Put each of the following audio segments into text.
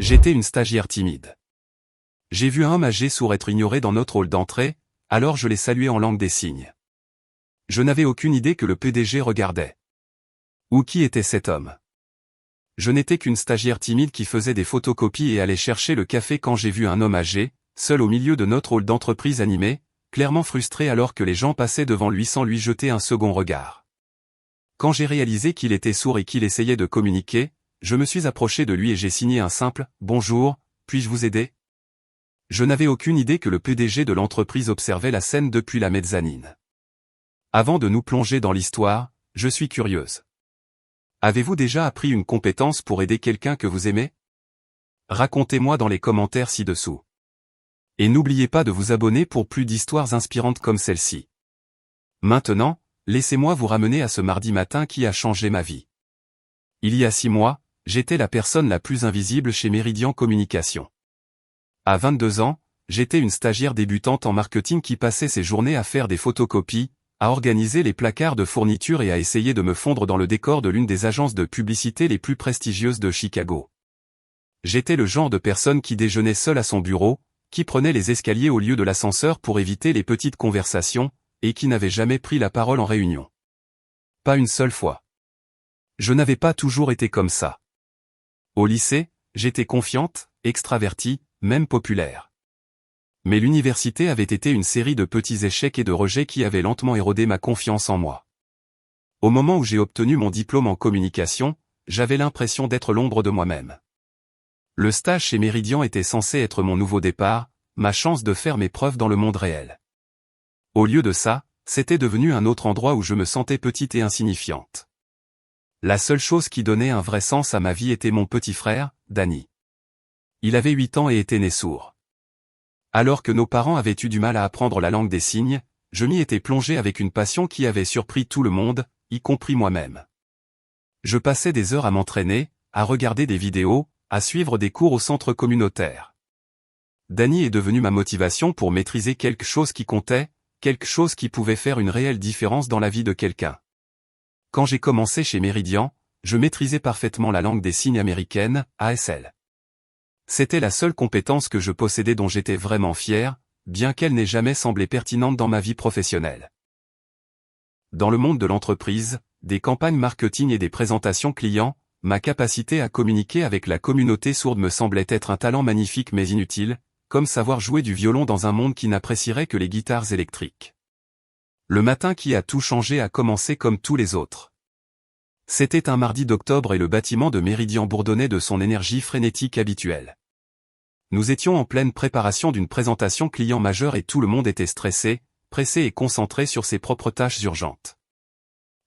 J'étais une stagiaire timide. J'ai vu un homme âgé sourd être ignoré dans notre hall d'entrée, alors je l'ai salué en langue des signes. Je n'avais aucune idée que le PDG regardait. Ou qui était cet homme? Je n'étais qu'une stagiaire timide qui faisait des photocopies et allait chercher le café quand j'ai vu un homme âgé, seul au milieu de notre hall d'entreprise animé, clairement frustré alors que les gens passaient devant lui sans lui jeter un second regard. Quand j'ai réalisé qu'il était sourd et qu'il essayait de communiquer, je me suis approché de lui et j'ai signé un simple « Bonjour, puis-je vous aider ?» Je n'avais aucune idée que le PDG de l'entreprise observait la scène depuis la mezzanine. Avant de nous plonger dans l'histoire, je suis curieuse. Avez-vous déjà appris une compétence pour aider quelqu'un que vous aimez? Racontez-moi dans les commentaires ci-dessous. Et n'oubliez pas de vous abonner pour plus d'histoires inspirantes comme celle-ci. Maintenant, laissez-moi vous ramener à ce mardi matin qui a changé ma vie. Il y a 6 mois, j'étais la personne la plus invisible chez Meridian Communication. À 22 ans, j'étais une stagiaire débutante en marketing qui passait ses journées à faire des photocopies, à organiser les placards de fourniture et à essayer de me fondre dans le décor de l'une des agences de publicité les plus prestigieuses de Chicago. J'étais le genre de personne qui déjeunait seule à son bureau, qui prenait les escaliers au lieu de l'ascenseur pour éviter les petites conversations, et qui n'avait jamais pris la parole en réunion. Pas une seule fois. Je n'avais pas toujours été comme ça. Au lycée, j'étais confiante, extravertie, même populaire. Mais l'université avait été une série de petits échecs et de rejets qui avaient lentement érodé ma confiance en moi. Au moment où j'ai obtenu mon diplôme en communication, j'avais l'impression d'être l'ombre de moi-même. Le stage chez Meridian était censé être mon nouveau départ, ma chance de faire mes preuves dans le monde réel. Au lieu de ça, c'était devenu un autre endroit où je me sentais petite et insignifiante. La seule chose qui donnait un vrai sens à ma vie était mon petit frère, Danny. Il avait 8 ans et était né sourd. Alors que nos parents avaient eu du mal à apprendre la langue des signes, je m'y étais plongé avec une passion qui avait surpris tout le monde, y compris moi-même. Je passais des heures à m'entraîner, à regarder des vidéos, à suivre des cours au centre communautaire. Danny est devenu ma motivation pour maîtriser quelque chose qui comptait, quelque chose qui pouvait faire une réelle différence dans la vie de quelqu'un. Quand j'ai commencé chez Meridian, je maîtrisais parfaitement la langue des signes américaine, ASL. C'était la seule compétence que je possédais dont j'étais vraiment fier, bien qu'elle n'ait jamais semblé pertinente dans ma vie professionnelle. Dans le monde de l'entreprise, des campagnes marketing et des présentations clients, ma capacité à communiquer avec la communauté sourde me semblait être un talent magnifique mais inutile, comme savoir jouer du violon dans un monde qui n'apprécierait que les guitares électriques. Le matin qui a tout changé a commencé comme tous les autres. C'était un mardi d'octobre et le bâtiment de Meridian bourdonnait de son énergie frénétique habituelle. Nous étions en pleine préparation d'une présentation client majeure et tout le monde était stressé, pressé et concentré sur ses propres tâches urgentes.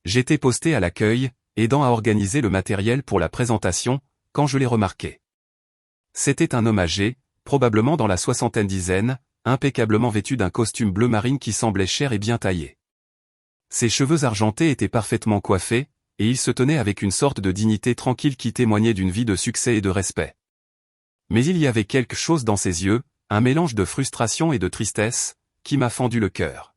J'étais posté à l'accueil, aidant à organiser le matériel pour la présentation, quand je l'ai remarqué. C'était un homme âgé, probablement dans la soixantaine-dizaine, impeccablement vêtu d'un costume bleu marine qui semblait cher et bien taillé. Ses cheveux argentés étaient parfaitement coiffés, et il se tenait avec une sorte de dignité tranquille qui témoignait d'une vie de succès et de respect. Mais il y avait quelque chose dans ses yeux, un mélange de frustration et de tristesse, qui m'a fendu le cœur.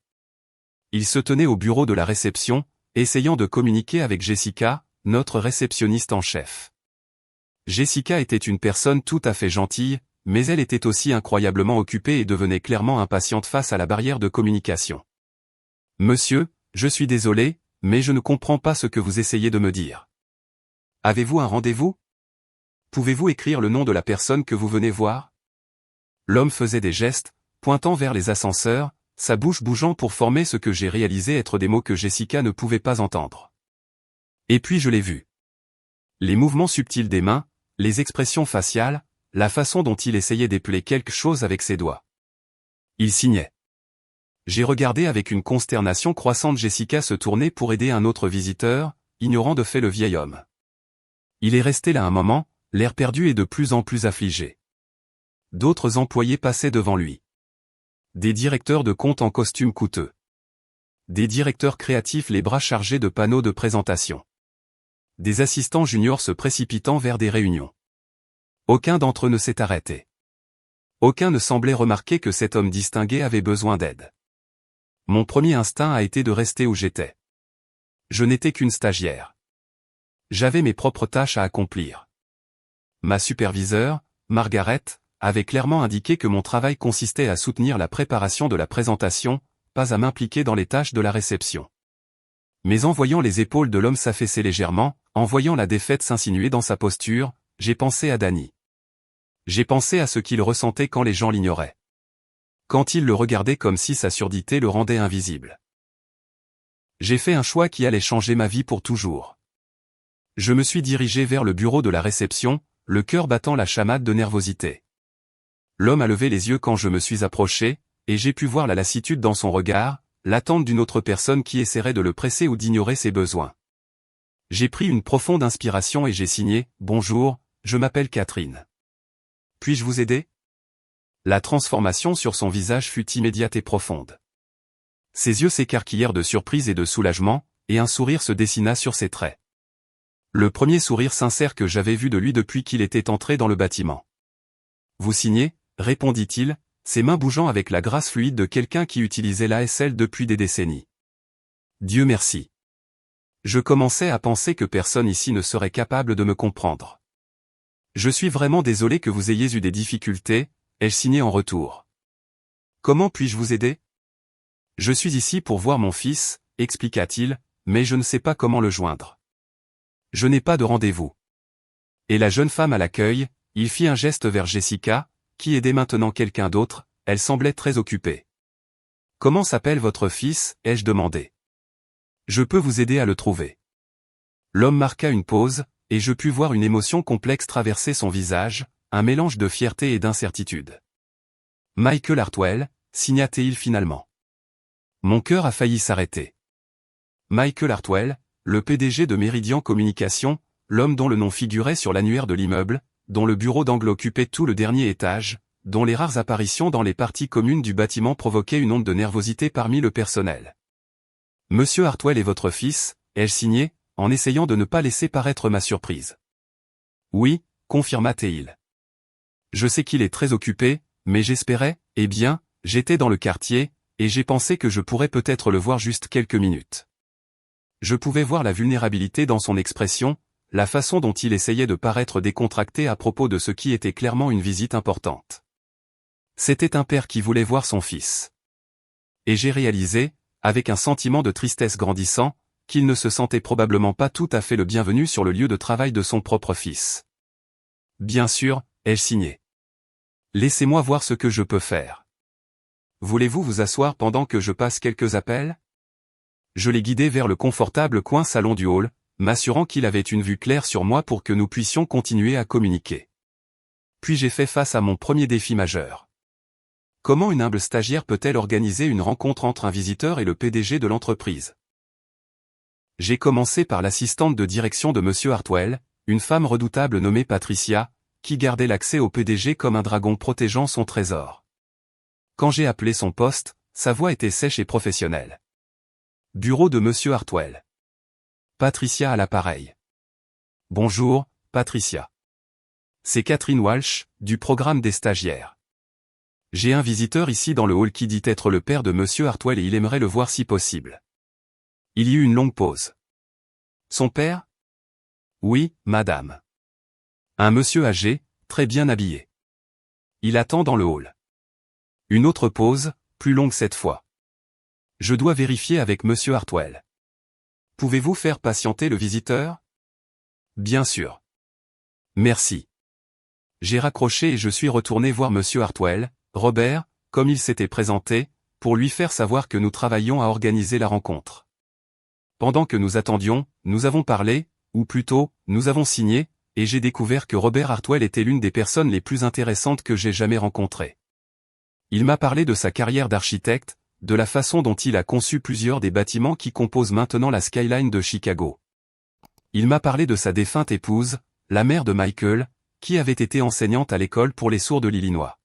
Il se tenait au bureau de la réception, essayant de communiquer avec Jessica, notre réceptionniste en chef. Jessica était une personne tout à fait gentille, mais elle était aussi incroyablement occupée et devenait clairement impatiente face à la barrière de communication. « Monsieur, je suis désolé, mais je ne comprends pas ce que vous essayez de me dire. Avez-vous un rendez-vous? Pouvez-vous écrire le nom de la personne que vous venez voir? » L'homme faisait des gestes, pointant vers les ascenseurs, sa bouche bougeant pour former ce que j'ai réalisé être des mots que Jessica ne pouvait pas entendre. Et puis je l'ai vu. Les mouvements subtils des mains, les expressions faciales, la façon dont il essayait d'épeler quelque chose avec ses doigts. Il signait. J'ai regardé avec une consternation croissante Jessica se tourner pour aider un autre visiteur, ignorant de fait le vieil homme. Il est resté là un moment, l'air perdu et de plus en plus affligé. D'autres employés passaient devant lui. Des directeurs de compte en costume coûteux. Des directeurs créatifs les bras chargés de panneaux de présentation. Des assistants juniors se précipitant vers des réunions. Aucun d'entre eux ne s'est arrêté. Aucun ne semblait remarquer que cet homme distingué avait besoin d'aide. Mon premier instinct a été de rester où j'étais. Je n'étais qu'une stagiaire. J'avais mes propres tâches à accomplir. Ma superviseure, Margaret, avait clairement indiqué que mon travail consistait à soutenir la préparation de la présentation, pas à m'impliquer dans les tâches de la réception. Mais en voyant les épaules de l'homme s'affaisser légèrement, en voyant la défaite s'insinuer dans sa posture, j'ai pensé à Danny. J'ai pensé à ce qu'il ressentait quand les gens l'ignoraient. Quand il le regardait comme si sa surdité le rendait invisible. J'ai fait un choix qui allait changer ma vie pour toujours. Je me suis dirigé vers le bureau de la réception, le cœur battant la chamade de nervosité. L'homme a levé les yeux quand je me suis approché, et j'ai pu voir la lassitude dans son regard, l'attente d'une autre personne qui essaierait de le presser ou d'ignorer ses besoins. J'ai pris une profonde inspiration et j'ai signé « Bonjour, je m'appelle Catherine. Puis-je vous aider ?» La transformation sur son visage fut immédiate et profonde. Ses yeux s'écarquillèrent de surprise et de soulagement, et un sourire se dessina sur ses traits. Le premier sourire sincère que j'avais vu de lui depuis qu'il était entré dans le bâtiment. « Vous signez ?» répondit-il, ses mains bougeant avec la grâce fluide de quelqu'un qui utilisait l'ASL depuis des décennies. Dieu merci. Je commençais à penser que personne ici ne serait capable de me comprendre. Je suis vraiment désolé que vous ayez eu des difficultés, ai-je signé en retour. Comment puis-je vous aider? Je suis ici pour voir mon fils, expliqua-t-il, mais je ne sais pas comment le joindre. Je n'ai pas de rendez-vous. Et la jeune femme à l'accueil, il fit un geste vers Jessica, qui aidait maintenant quelqu'un d'autre, elle semblait très occupée. Comment s'appelle votre fils, ai-je demandé. Je peux vous aider à le trouver. L'homme marqua une pause, et je pus voir une émotion complexe traverser son visage, un mélange de fierté et d'incertitude. Michael Hartwell, signa-t-il finalement. Mon cœur a failli s'arrêter. Michael Hartwell, le PDG de Meridian Communication, l'homme dont le nom figurait sur l'annuaire de l'immeuble, dont le bureau d'angle occupait tout le dernier étage, dont les rares apparitions dans les parties communes du bâtiment provoquaient une onde de nervosité parmi le personnel. Monsieur Hartwell est votre fils, ai-je signé, en essayant de ne pas laisser paraître ma surprise. Oui, confirma-t-il. Je sais qu'il est très occupé, mais j'espérais, eh bien, j'étais dans le quartier, et j'ai pensé que je pourrais peut-être le voir juste quelques minutes. Je pouvais voir la vulnérabilité dans son expression, la façon dont il essayait de paraître décontracté à propos de ce qui était clairement une visite importante. C'était un père qui voulait voir son fils. Et j'ai réalisé, avec un sentiment de tristesse grandissant, qu'il ne se sentait probablement pas tout à fait le bienvenu sur le lieu de travail de son propre fils. Bien sûr, ai-je signé. Laissez-moi voir ce que je peux faire. Voulez-vous vous asseoir pendant que je passe quelques appels? Je l'ai guidé vers le confortable coin salon du hall, m'assurant qu'il avait une vue claire sur moi pour que nous puissions continuer à communiquer. Puis j'ai fait face à mon premier défi majeur. Comment une humble stagiaire peut-elle organiser une rencontre entre un visiteur et le PDG de l'entreprise? J'ai commencé par l'assistante de direction de Monsieur Hartwell, une femme redoutable nommée Patricia, qui gardait l'accès au PDG comme un dragon protégeant son trésor. Quand j'ai appelé son poste, sa voix était sèche et professionnelle. Bureau de Monsieur Hartwell. Patricia à l'appareil. Bonjour, Patricia. C'est Catherine Walsh, du programme des stagiaires. J'ai un visiteur ici dans le hall qui dit être le père de Monsieur Hartwell et il aimerait le voir si possible. Il y eut une longue pause. Son père? Oui, madame. Un monsieur âgé, très bien habillé. Il attend dans le hall. Une autre pause, plus longue cette fois. Je dois vérifier avec Monsieur Hartwell. Pouvez-vous faire patienter le visiteur? Bien sûr. Merci. J'ai raccroché et je suis retourné voir Monsieur Hartwell, Robert, comme il s'était présenté, pour lui faire savoir que nous travaillions à organiser la rencontre. Pendant que nous attendions, nous avons parlé, ou plutôt, nous avons signé, et j'ai découvert que Robert Hartwell était l'une des personnes les plus intéressantes que j'ai jamais rencontrées. Il m'a parlé de sa carrière d'architecte, de la façon dont il a conçu plusieurs des bâtiments qui composent maintenant la skyline de Chicago. Il m'a parlé de sa défunte épouse, la mère de Michael, qui avait été enseignante à l'école pour les sourds de l'Illinois.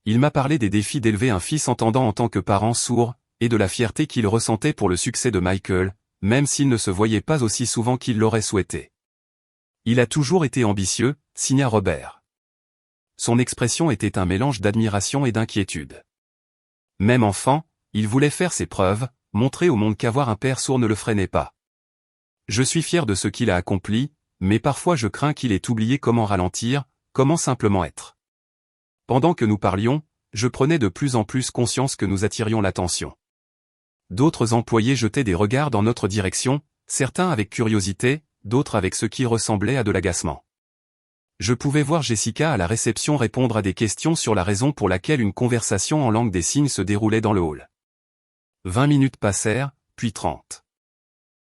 Il m'a parlé des défis d'élever un fils entendant en tant que parent sourd, et de la fierté qu'il ressentait pour le succès de Michael, même s'il ne se voyait pas aussi souvent qu'il l'aurait souhaité. Il a toujours été ambitieux, signa Robert. Son expression était un mélange d'admiration et d'inquiétude. Même enfant, il voulait faire ses preuves, montrer au monde qu'avoir un père sourd ne le freinait pas. Je suis fier de ce qu'il a accompli, mais parfois je crains qu'il ait oublié comment ralentir, comment simplement être. Pendant que nous parlions, je prenais de plus en plus conscience que nous attirions l'attention. D'autres employés jetaient des regards dans notre direction, certains avec curiosité, d'autres avec ce qui ressemblait à de l'agacement. Je pouvais voir Jessica à la réception répondre à des questions sur la raison pour laquelle une conversation en langue des signes se déroulait dans le hall. 20 minutes passèrent, puis 30.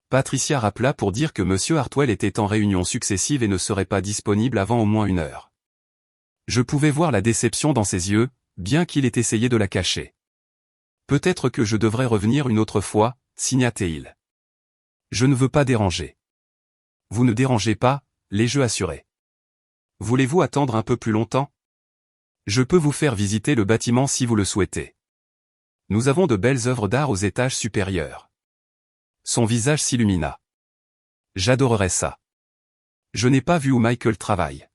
Patricia rappela pour dire que M. Hartwell était en réunion successive et ne serait pas disponible avant au moins 1 heure. Je pouvais voir la déception dans ses yeux, bien qu'il ait essayé de la cacher. Peut-être que je devrais revenir une autre fois, signa-t-il. Je ne veux pas déranger. Vous ne dérangez pas, l'ai-je assuré. Voulez-vous attendre un peu plus longtemps? Je peux vous faire visiter le bâtiment si vous le souhaitez. Nous avons de belles œuvres d'art aux étages supérieurs. Son visage s'illumina. J'adorerais ça. Je n'ai pas vu où Michael travaille.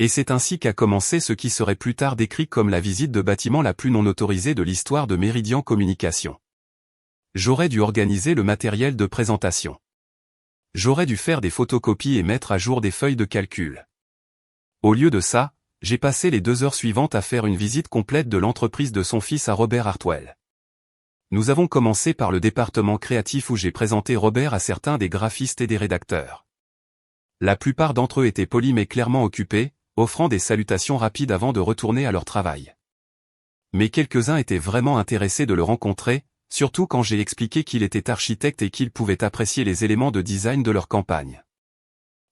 Et c'est ainsi qu'a commencé ce qui serait plus tard décrit comme la visite de bâtiment la plus non autorisée de l'histoire de Meridian Communication. J'aurais dû organiser le matériel de présentation. J'aurais dû faire des photocopies et mettre à jour des feuilles de calcul. Au lieu de ça, j'ai passé les 2 heures suivantes à faire une visite complète de l'entreprise de son fils à Robert Hartwell. Nous avons commencé par le département créatif où j'ai présenté Robert à certains des graphistes et des rédacteurs. La plupart d'entre eux étaient polis mais clairement occupés, offrant des salutations rapides avant de retourner à leur travail. Mais quelques-uns étaient vraiment intéressés de le rencontrer, surtout quand j'ai expliqué qu'il était architecte et qu'il pouvait apprécier les éléments de design de leur campagne.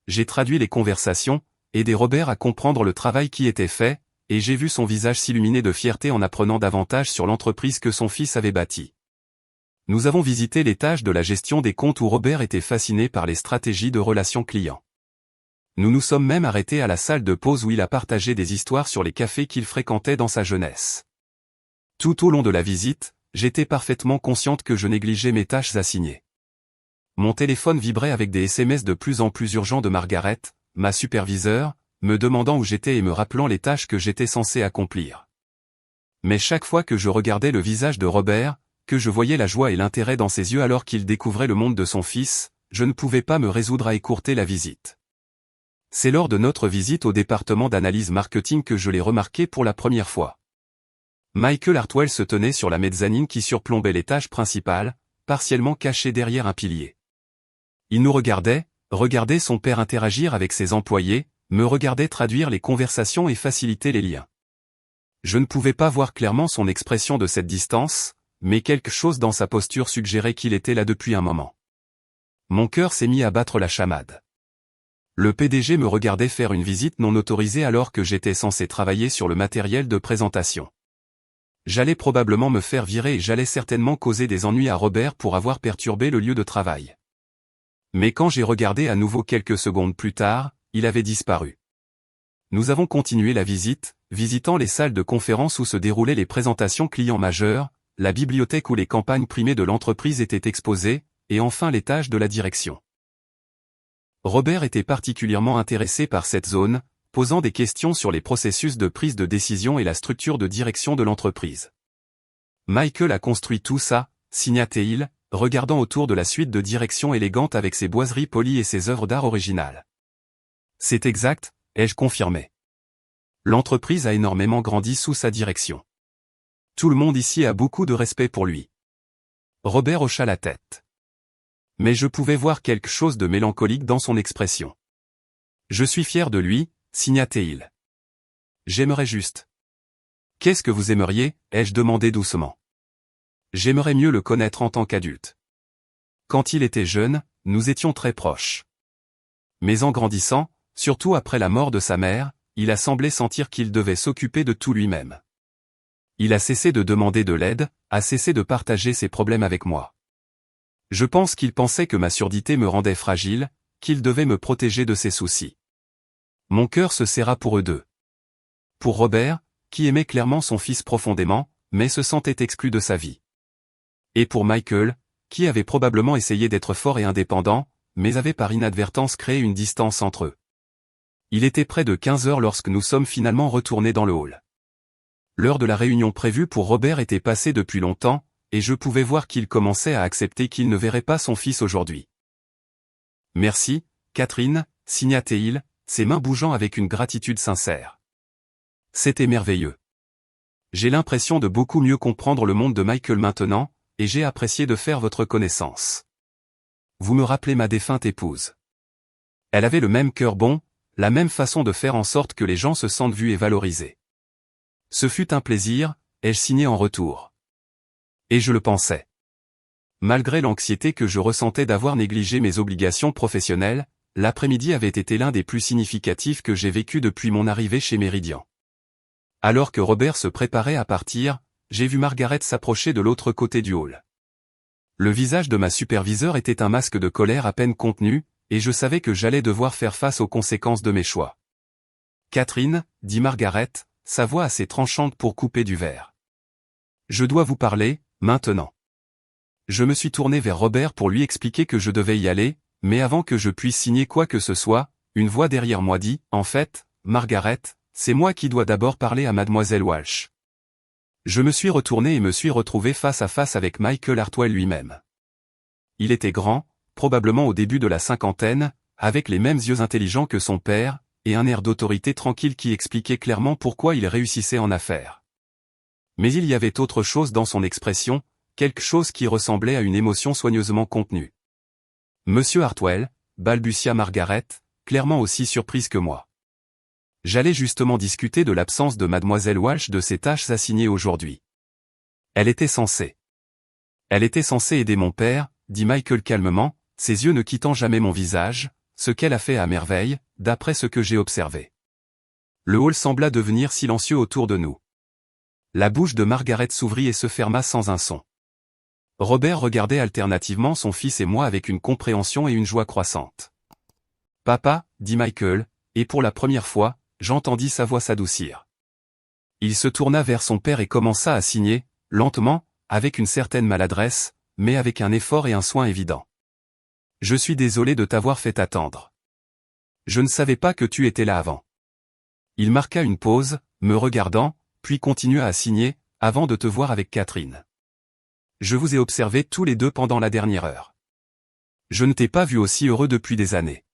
J'ai traduit les conversations, aidé Robert à comprendre le travail qui était fait, et j'ai vu son visage s'illuminer de fierté en apprenant davantage sur l'entreprise que son fils avait bâtie. Nous avons visité l'étage de la gestion des comptes où Robert était fasciné par les stratégies de relations clients. Nous nous sommes même arrêtés à la salle de pause où il a partagé des histoires sur les cafés qu'il fréquentait dans sa jeunesse. Tout au long de la visite, j'étais parfaitement consciente que je négligeais mes tâches assignées. Mon téléphone vibrait avec des SMS de plus en plus urgents de Margaret, ma superviseure, me demandant où j'étais et me rappelant les tâches que j'étais censé accomplir. Mais chaque fois que je regardais le visage de Robert, que je voyais la joie et l'intérêt dans ses yeux alors qu'il découvrait le monde de son fils, je ne pouvais pas me résoudre à écourter la visite. C'est lors de notre visite au département d'analyse marketing que je l'ai remarqué pour la première fois. Michael Hartwell se tenait sur la mezzanine qui surplombait l'étage principal, partiellement caché derrière un pilier. Il nous regardait son père interagir avec ses employés, me regardait traduire les conversations et faciliter les liens. Je ne pouvais pas voir clairement son expression de cette distance, mais quelque chose dans sa posture suggérait qu'il était là depuis un moment. Mon cœur s'est mis à battre la chamade. Le PDG me regardait faire une visite non autorisée alors que j'étais censé travailler sur le matériel de présentation. J'allais probablement me faire virer et j'allais certainement causer des ennuis à Robert pour avoir perturbé le lieu de travail. Mais quand j'ai regardé à nouveau quelques secondes plus tard, il avait disparu. Nous avons continué la visite, visitant les salles de conférence où se déroulaient les présentations clients majeures, la bibliothèque où les campagnes primées de l'entreprise étaient exposées, et enfin l'étage de la direction. Robert était particulièrement intéressé par cette zone, posant des questions sur les processus de prise de décision et la structure de direction de l'entreprise. Michael a construit tout ça, signa-t-il, regardant autour de la suite de direction élégante avec ses boiseries polies et ses œuvres d'art originales. C'est exact, ai-je confirmé. L'entreprise a énormément grandi sous sa direction. Tout le monde ici a beaucoup de respect pour lui. Robert hocha la tête. Mais je pouvais voir quelque chose de mélancolique dans son expression. Je suis fier de lui, signa-t-il. J'aimerais juste. Qu'est-ce que vous aimeriez, ai-je demandé doucement. J'aimerais mieux le connaître en tant qu'adulte. Quand il était jeune, nous étions très proches. Mais en grandissant, surtout après la mort de sa mère, il a semblé sentir qu'il devait s'occuper de tout lui-même. Il a cessé de demander de l'aide, a cessé de partager ses problèmes avec moi. Je pense qu'il pensait que ma surdité me rendait fragile, qu'il devait me protéger de ses soucis. Mon cœur se serra pour eux deux. Pour Robert, qui aimait clairement son fils profondément, mais se sentait exclu de sa vie. Et pour Michael, qui avait probablement essayé d'être fort et indépendant, mais avait par inadvertance créé une distance entre eux. Il était près de 15 heures lorsque nous sommes finalement retournés dans le hall. L'heure de la réunion prévue pour Robert était passée depuis longtemps, et je pouvais voir qu'il commençait à accepter qu'il ne verrait pas son fils aujourd'hui. Merci, Catherine, signa-t-il, ses mains bougeant avec une gratitude sincère. C'était merveilleux. J'ai l'impression de beaucoup mieux comprendre le monde de Michael maintenant, et j'ai apprécié de faire votre connaissance. Vous me rappelez ma défunte épouse. Elle avait le même cœur bon, la même façon de faire en sorte que les gens se sentent vus et valorisés. Ce fut un plaisir, ai-je signé en retour. Et je le pensais. Malgré l'anxiété que je ressentais d'avoir négligé mes obligations professionnelles, l'après-midi avait été l'un des plus significatifs que j'ai vécu depuis mon arrivée chez Meridian. Alors que Robert se préparait à partir, j'ai vu Margaret s'approcher de l'autre côté du hall. Le visage de ma superviseure était un masque de colère à peine contenu, et je savais que j'allais devoir faire face aux conséquences de mes choix. « Catherine, dit Margaret, sa voix assez tranchante pour couper du verre. Je dois vous parler, maintenant. » Je me suis tourné vers Robert pour lui expliquer que je devais y aller, mais avant que je puisse signer quoi que ce soit, une voix derrière moi dit, « En fait, Margaret, c'est moi qui dois d'abord parler à mademoiselle Walsh. » Je me suis retourné et me suis retrouvé face à face avec Michael Hartwell lui-même. Il était grand, probablement au début de la cinquantaine, avec les mêmes yeux intelligents que son père, et un air d'autorité tranquille qui expliquait clairement pourquoi il réussissait en affaires. Mais il y avait autre chose dans son expression, quelque chose qui ressemblait à une émotion soigneusement contenue. « Monsieur Hartwell » balbutia Margaret, clairement aussi surprise que moi. J'allais justement discuter de l'absence de mademoiselle Walsh de ses tâches assignées aujourd'hui. Elle était censée aider mon père, dit Michael calmement, ses yeux ne quittant jamais mon visage, ce qu'elle a fait à merveille, d'après ce que j'ai observé. Le hall sembla devenir silencieux autour de nous. La bouche de Margaret s'ouvrit et se ferma sans un son. Robert regardait alternativement son fils et moi avec une compréhension et une joie croissantes. « Papa, dit Michael, et pour la première fois, j'entendis sa voix s'adoucir. Il se tourna vers son père et commença à signer, lentement, avec une certaine maladresse, mais avec un effort et un soin évident. « Je suis désolé de t'avoir fait attendre. Je ne savais pas que tu étais là avant. » Il marqua une pause, me regardant, puis continua à signer, avant de te voir avec Catherine. « Je vous ai observés tous les deux pendant la dernière heure. Je ne t'ai pas vu aussi heureux depuis des années. »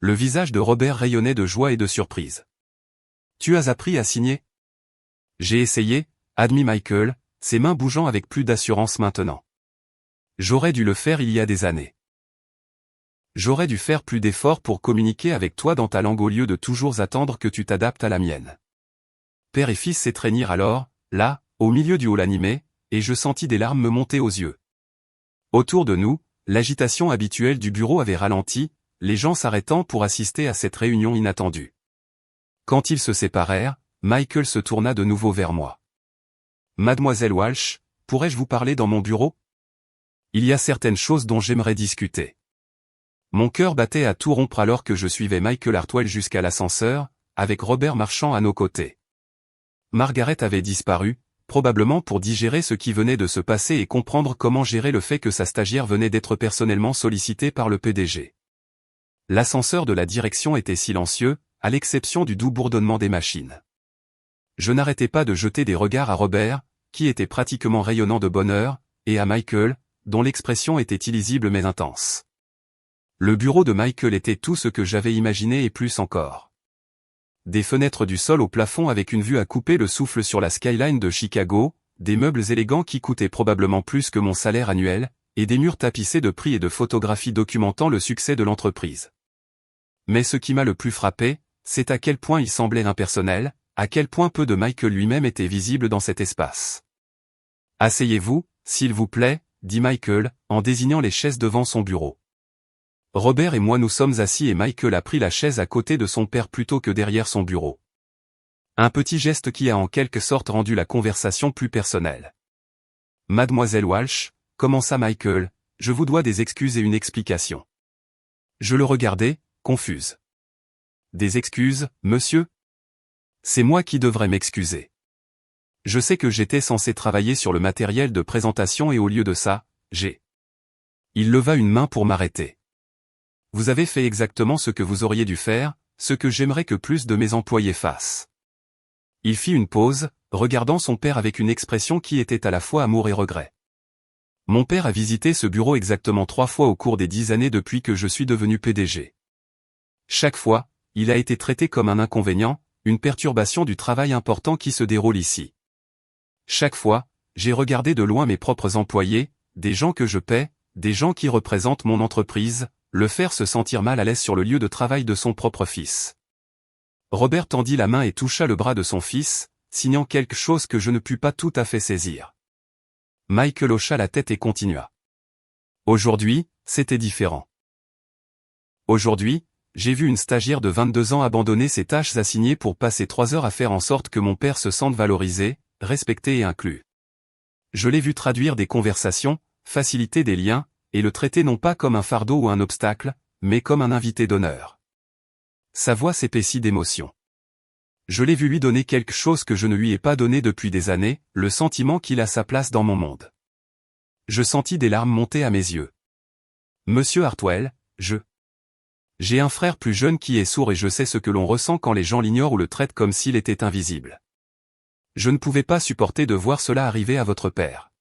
Le visage de Robert rayonnait de joie et de surprise. « Tu as appris à signer ? » J'ai essayé, admit Michael, ses mains bougeant avec plus d'assurance maintenant. J'aurais dû le faire il y a des années. J'aurais dû faire plus d'efforts pour communiquer avec toi dans ta langue au lieu de toujours attendre que tu t'adaptes à la mienne. Père et fils s'étreignirent alors, là, au milieu du hall animé, et je sentis des larmes me monter aux yeux. Autour de nous, l'agitation habituelle du bureau avait ralenti, les gens s'arrêtant pour assister à cette réunion inattendue. Quand ils se séparèrent, Michael se tourna de nouveau vers moi. « Mademoiselle Walsh, pourrais-je vous parler dans mon bureau ? Il y a certaines choses dont j'aimerais discuter. » Mon cœur battait à tout rompre alors que je suivais Michael Hartwell jusqu'à l'ascenseur, avec Robert marchant à nos côtés. Margaret avait disparu, probablement pour digérer ce qui venait de se passer et comprendre comment gérer le fait que sa stagiaire venait d'être personnellement sollicitée par le PDG. L'ascenseur de la direction était silencieux, à l'exception du doux bourdonnement des machines. Je n'arrêtais pas de jeter des regards à Robert, qui était pratiquement rayonnant de bonheur, et à Michael, dont l'expression était illisible mais intense. Le bureau de Michael était tout ce que j'avais imaginé et plus encore. Des fenêtres du sol au plafond avec une vue à couper le souffle sur la skyline de Chicago, des meubles élégants qui coûtaient probablement plus que mon salaire annuel, et des murs tapissés de prix et de photographies documentant le succès de l'entreprise. Mais ce qui m'a le plus frappé, c'est à quel point il semblait impersonnel, à quel point peu de Michael lui-même était visible dans cet espace. « Asseyez-vous, s'il vous plaît, dit Michael, en désignant les chaises devant son bureau. Robert et moi nous sommes assis et Michael a pris la chaise à côté de son père plutôt que derrière son bureau. Un petit geste qui a en quelque sorte rendu la conversation plus personnelle. « Mademoiselle Walsh, commença Michael, je vous dois des excuses et une explication. » Je le regardais, confuse. « Des excuses, monsieur ? C'est moi qui devrais m'excuser. Je sais que j'étais censé travailler sur le matériel de présentation et au lieu de ça, j'ai... » Il leva une main pour m'arrêter. « Vous avez fait exactement ce que vous auriez dû faire, ce que j'aimerais que plus de mes employés fassent. » Il fit une pause, regardant son père avec une expression qui était à la fois amour et regret. Mon père a visité ce bureau exactement 3 fois au cours des 10 années depuis que je suis devenu PDG. Chaque fois, il a été traité comme un inconvénient, une perturbation du travail important qui se déroule ici. Chaque fois, j'ai regardé de loin mes propres employés, des gens que je paie, des gens qui représentent mon entreprise, le faire se sentir mal à l'aise sur le lieu de travail de son propre fils. Robert tendit la main et toucha le bras de son fils, signant quelque chose que je ne pus pas tout à fait saisir. Michael hocha la tête et continua. Aujourd'hui, c'était différent. Aujourd'hui, j'ai vu une stagiaire de 22 ans abandonner ses tâches assignées pour passer 3 heures à faire en sorte que mon père se sente valorisé, respecté et inclus. Je l'ai vu traduire des conversations, faciliter des liens, et le traiter non pas comme un fardeau ou un obstacle, mais comme un invité d'honneur. Sa voix s'épaissit d'émotion. Je l'ai vu lui donner quelque chose que je ne lui ai pas donné depuis des années, le sentiment qu'il a sa place dans mon monde. Je sentis des larmes monter à mes yeux. Monsieur Hartwell, J'ai un frère plus jeune qui est sourd et je sais ce que l'on ressent quand les gens l'ignorent ou le traitent comme s'il était invisible. Je ne pouvais pas supporter de voir cela arriver à votre père.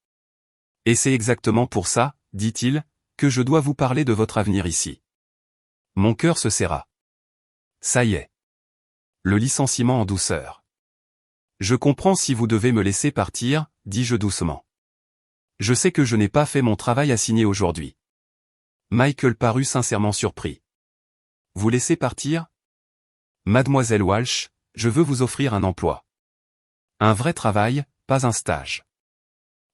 Et c'est exactement pour ça, dit-il, que je dois vous parler de votre avenir ici. Mon cœur se serra. Ça y est. Le licenciement en douceur. Je comprends si vous devez me laisser partir, dis-je doucement. Je sais que je n'ai pas fait mon travail assigné aujourd'hui. Michael parut sincèrement surpris. Vous laissez partir? Mademoiselle Walsh, je veux vous offrir un emploi. Un vrai travail, pas un stage.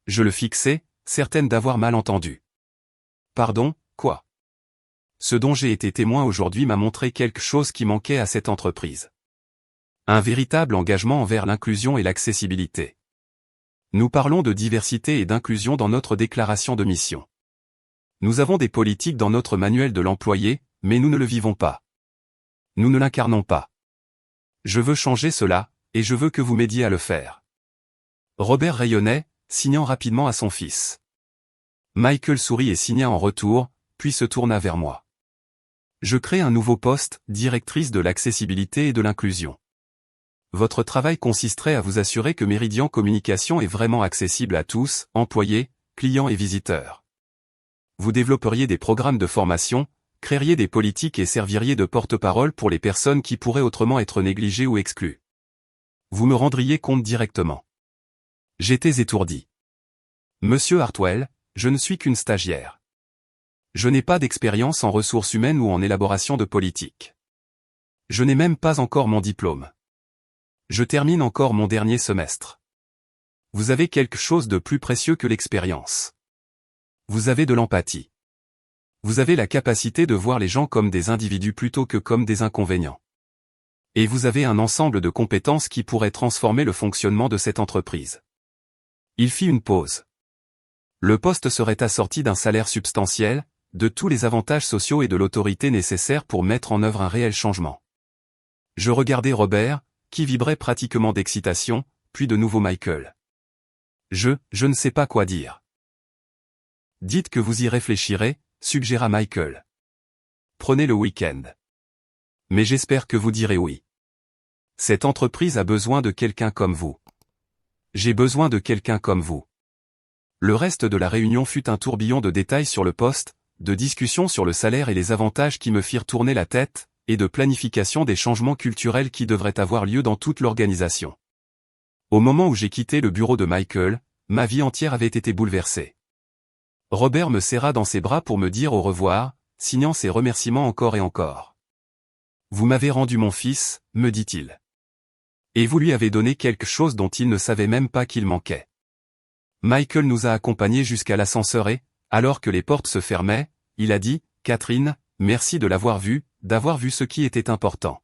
Je le fixais, certaine d'avoir mal entendu. Pardon, quoi? Ce dont j'ai été témoin aujourd'hui m'a montré quelque chose qui manquait à cette entreprise. Un véritable engagement envers l'inclusion et l'accessibilité. Nous parlons de diversité et d'inclusion dans notre déclaration de mission. Nous avons des politiques dans notre manuel de l'employé, mais nous ne le vivons pas. Nous ne l'incarnons pas. Je veux changer cela, et je veux que vous m'aidiez à le faire. Robert rayonnait, signant rapidement à son fils. Michael sourit et signa en retour, puis se tourna vers moi. Je crée un nouveau poste, directrice de l'accessibilité et de l'inclusion. Votre travail consisterait à vous assurer que Meridian Communication est vraiment accessible à tous, employés, clients et visiteurs. Vous développeriez des programmes de formation, créeriez des politiques et serviriez de porte-parole pour les personnes qui pourraient autrement être négligées ou exclues. Vous me rendriez compte directement. J'étais étourdi. Monsieur Hartwell, je ne suis qu'une stagiaire. Je n'ai pas d'expérience en ressources humaines ou en élaboration de politique. Je n'ai même pas encore mon diplôme. Je termine encore mon dernier semestre. Vous avez quelque chose de plus précieux que l'expérience. Vous avez de l'empathie. Vous avez la capacité de voir les gens comme des individus plutôt que comme des inconvénients. Et vous avez un ensemble de compétences qui pourraient transformer le fonctionnement de cette entreprise. Il fit une pause. Le poste serait assorti d'un salaire substantiel, de tous les avantages sociaux et de l'autorité nécessaires pour mettre en œuvre un réel changement. Je regardais Robert, qui vibrait pratiquement d'excitation, puis de nouveau Michael. Je ne sais pas quoi dire. Dites que vous y réfléchirez, suggéra Michael. Prenez le week-end. Mais j'espère que vous direz oui. Cette entreprise a besoin de quelqu'un comme vous. J'ai besoin de quelqu'un comme vous. Le reste de la réunion fut un tourbillon de détails sur le poste, de discussions sur le salaire et les avantages qui me firent tourner la tête, et de planification des changements culturels qui devraient avoir lieu dans toute l'organisation. Au moment où j'ai quitté le bureau de Michael, ma vie entière avait été bouleversée. Robert me serra dans ses bras pour me dire au revoir, signant ses remerciements encore et encore. Vous m'avez rendu mon fils, me dit-il. Et vous lui avez donné quelque chose dont il ne savait même pas qu'il manquait. Michael nous a accompagnés jusqu'à l'ascenseur et, alors que les portes se fermaient, il a dit, Catherine, merci de l'avoir vu, d'avoir vu ce qui était important.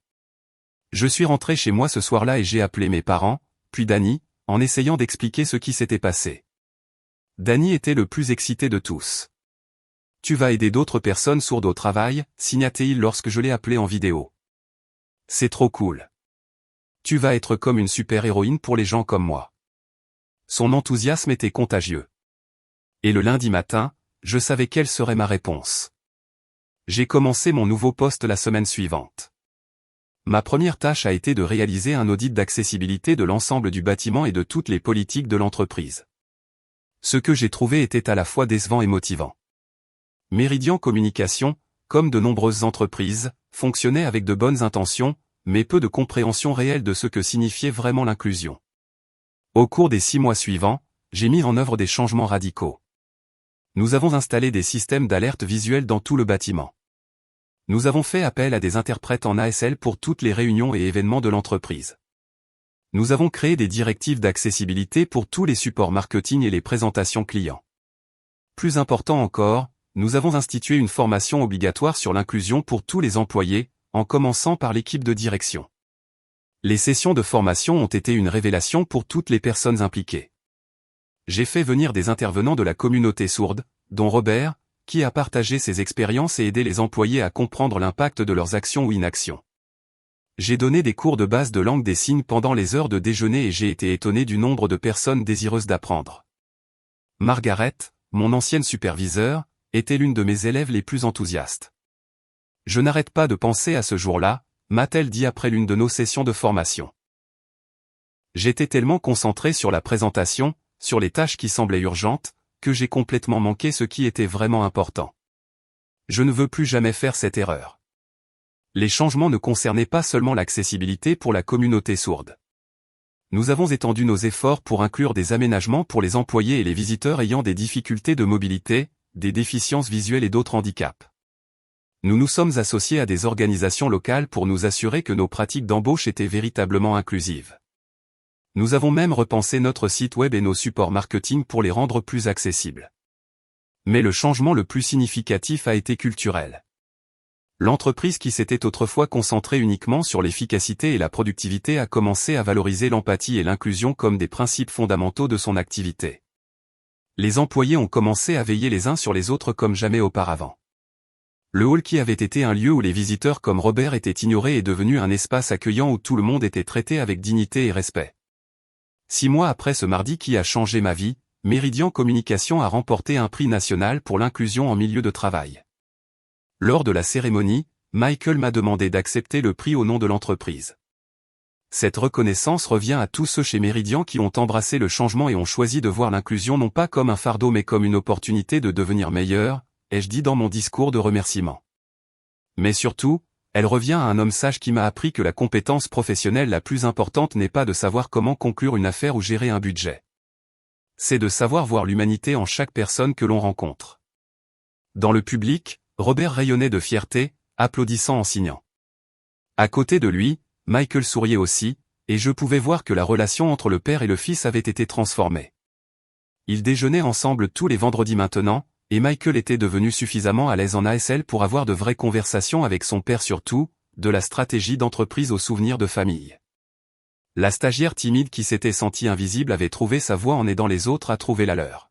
Je suis rentré chez moi ce soir-là et j'ai appelé mes parents, puis Danny, en essayant d'expliquer ce qui s'était passé. Danny était le plus excité de tous. Tu vas aider d'autres personnes sourdes au travail, signa-t-il lorsque je l'ai appelé en vidéo. C'est trop cool. Tu vas être comme une super-héroïne pour les gens comme moi. Son enthousiasme était contagieux. Et le lundi matin, je savais quelle serait ma réponse. J'ai commencé mon nouveau poste la semaine suivante. Ma première tâche a été de réaliser un audit d'accessibilité de l'ensemble du bâtiment et de toutes les politiques de l'entreprise. Ce que j'ai trouvé était à la fois décevant et motivant. Meridian Communication, comme de nombreuses entreprises, fonctionnait avec de bonnes intentions, mais peu de compréhension réelle de ce que signifiait vraiment l'inclusion. Au cours des 6 mois suivants, j'ai mis en œuvre des changements radicaux. Nous avons installé des systèmes d'alerte visuelle dans tout le bâtiment. Nous avons fait appel à des interprètes en ASL pour toutes les réunions et événements de l'entreprise. Nous avons créé des directives d'accessibilité pour tous les supports marketing et les présentations clients. Plus important encore, nous avons institué une formation obligatoire sur l'inclusion pour tous les employés, en commençant par l'équipe de direction. Les sessions de formation ont été une révélation pour toutes les personnes impliquées. J'ai fait venir des intervenants de la communauté sourde, dont Robert, qui a partagé ses expériences et aidé les employés à comprendre l'impact de leurs actions ou inactions. J'ai donné des cours de base de langue des signes pendant les heures de déjeuner et j'ai été étonné du nombre de personnes désireuses d'apprendre. Margaret, mon ancienne superviseure, était l'une de mes élèves les plus enthousiastes. Je n'arrête pas de penser à ce jour-là, m'a-t-elle dit après l'une de nos sessions de formation. J'étais tellement concentré sur la présentation, sur les tâches qui semblaient urgentes, que j'ai complètement manqué ce qui était vraiment important. Je ne veux plus jamais faire cette erreur. Les changements ne concernaient pas seulement l'accessibilité pour la communauté sourde. Nous avons étendu nos efforts pour inclure des aménagements pour les employés et les visiteurs ayant des difficultés de mobilité, des déficiences visuelles et d'autres handicaps. Nous nous sommes associés à des organisations locales pour nous assurer que nos pratiques d'embauche étaient véritablement inclusives. Nous avons même repensé notre site web et nos supports marketing pour les rendre plus accessibles. Mais le changement le plus significatif a été culturel. L'entreprise qui s'était autrefois concentrée uniquement sur l'efficacité et la productivité a commencé à valoriser l'empathie et l'inclusion comme des principes fondamentaux de son activité. Les employés ont commencé à veiller les uns sur les autres comme jamais auparavant. Le hall qui avait été un lieu où les visiteurs comme Robert étaient ignorés est devenu un espace accueillant où tout le monde était traité avec dignité et respect. 6 mois après ce mardi qui a changé ma vie, Meridian Communication a remporté un prix national pour l'inclusion en milieu de travail. Lors de la cérémonie, Michael m'a demandé d'accepter le prix au nom de l'entreprise. Cette reconnaissance revient à tous ceux chez Meridian qui ont embrassé le changement et ont choisi de voir l'inclusion non pas comme un fardeau mais comme une opportunité de devenir meilleur, ai-je dit dans mon discours de remerciement. Mais surtout, elle revient à un homme sage qui m'a appris que la compétence professionnelle la plus importante n'est pas de savoir comment conclure une affaire ou gérer un budget. C'est de savoir voir l'humanité en chaque personne que l'on rencontre. Dans le public, Robert rayonnait de fierté, applaudissant en signant. À côté de lui, Michael souriait aussi, et je pouvais voir que la relation entre le père et le fils avait été transformée. Ils déjeunaient ensemble tous les vendredis maintenant, et Michael était devenu suffisamment à l'aise en ASL pour avoir de vraies conversations avec son père sur tout, de la stratégie d'entreprise aux souvenirs de famille. La stagiaire timide qui s'était sentie invisible avait trouvé sa voie en aidant les autres à trouver la leur.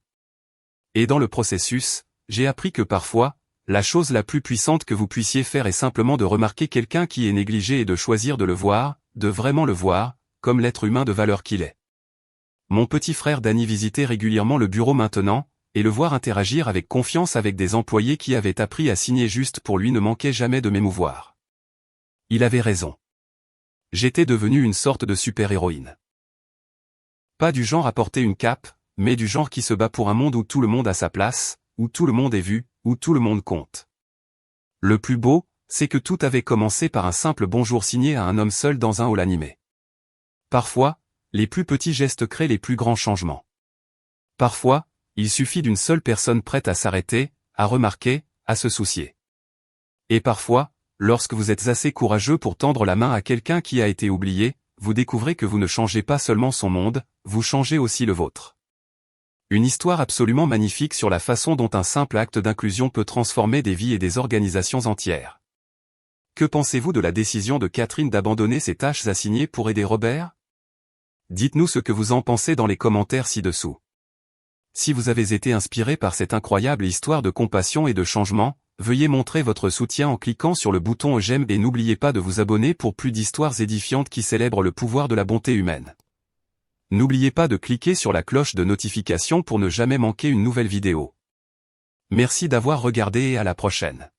Et dans le processus, j'ai appris que parfois, la chose la plus puissante que vous puissiez faire est simplement de remarquer quelqu'un qui est négligé et de choisir de le voir, de vraiment le voir, comme l'être humain de valeur qu'il est. Mon petit frère Danny visitait régulièrement le bureau maintenant, et le voir interagir avec confiance avec des employés qui avaient appris à signer juste pour lui ne manquait jamais de m'émouvoir. Il avait raison. J'étais devenue une sorte de super-héroïne. Pas du genre à porter une cape, mais du genre qui se bat pour un monde où tout le monde a sa place, où tout le monde est vu, où tout le monde compte. Le plus beau, c'est que tout avait commencé par un simple bonjour signé à un homme seul dans un hall animé. Parfois, les plus petits gestes créent les plus grands changements. Parfois, il suffit d'une seule personne prête à s'arrêter, à remarquer, à se soucier. Et parfois, lorsque vous êtes assez courageux pour tendre la main à quelqu'un qui a été oublié, vous découvrez que vous ne changez pas seulement son monde, vous changez aussi le vôtre. Une histoire absolument magnifique sur la façon dont un simple acte d'inclusion peut transformer des vies et des organisations entières. Que pensez-vous de la décision de Catherine d'abandonner ses tâches assignées pour aider Robert? Dites-nous ce que vous en pensez dans les commentaires ci-dessous. Si vous avez été inspiré par cette incroyable histoire de compassion et de changement, veuillez montrer votre soutien en cliquant sur le bouton j'aime et n'oubliez pas de vous abonner pour plus d'histoires édifiantes qui célèbrent le pouvoir de la bonté humaine. N'oubliez pas de cliquer sur la cloche de notification pour ne jamais manquer une nouvelle vidéo. Merci d'avoir regardé et à la prochaine.